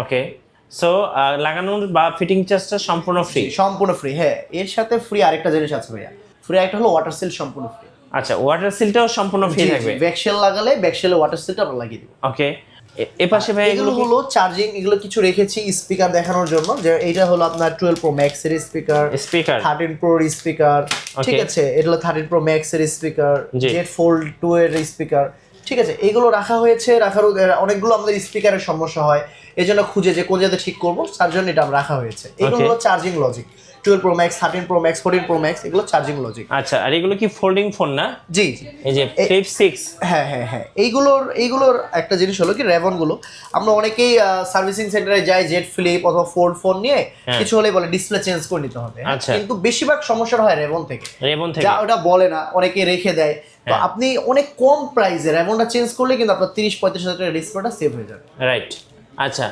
ওকে, so লাগানোর বা fitting চার্জটা সম্পূর্ণ ফ্রি? সম্পূর্ণ ফ্রি, হ্যাঁ। এর সাথে ফ্রি আরেকটা জিনিস আছে ভাইয়া, ফ্রি একটা হলো ওয়াটার সিল, সম্পূর্ণ ফ্রি। আচ্ছা, ওয়াটার সিলটাও সম্পূর্ণ ফ্রি থাকবে? ব্যাকশেল লাগালে ব্যাকশেলে ওয়াটার সিলটা আমরা লাগিয়ে দিব। ওকে, এ পাশে ভাই এগুলো হলো চার্জিং, এগুলো কিছু রেখেছি স্পিকার দেখানোর জন্য, যে এইটা হলো আপনার 12 প্রো ম্যাক্স এর স্পিকার, 13 প্রো এর স্পিকার, ঠিক আছে, এটা হলো 13 প্রো ম্যাক্স এর স্পিকার, জেড ফোল্ড 2 এর স্পিকার, ঠিক আছে। এগুলো রাখা হয়েছে, অনেকগুলো আমাদের স্পিকারের সমস্যা হয়, এজন্য খুঁজে যে কোন জায়গাতে ঠিক করব, তার জন্য এটা রাখা হয়েছে। এগুলো হলো charging logic, 12 pro max, 13 pro max, 14 pro max, এগুলো চার্জিং লজিক। আচ্ছা, আর এগুলো কি ফোল্ডিং ফোন না? জি, এই যে ফ্লিপ 6। হ্যাঁ হ্যাঁ হ্যাঁ, এইগুলোর একটা জিনিস হলো কি, রেভন গুলো আমরা অনেকেই সার্ভিসিং সেন্টারে যাই জেড ফ্লিপ অথবা ফোল্ড ফোন নিয়ে, কিছু হলে বলে ডিসপ্লে চেঞ্জ করে নিতে হবে, কিন্তু বেশিরভাগ সমস্যা হয় রেভন থেকে, যা ওটা বলে না, অনেকে রেখে দেয়। তো আপনি অনেক কম প্রাইসে রেভনটা চেঞ্জ করলে কিন্তু আপনার 30-35 হাজার টাকা ডিসপ্লেটা সেভ হয়ে যাবে। রাইট। আচ্ছা,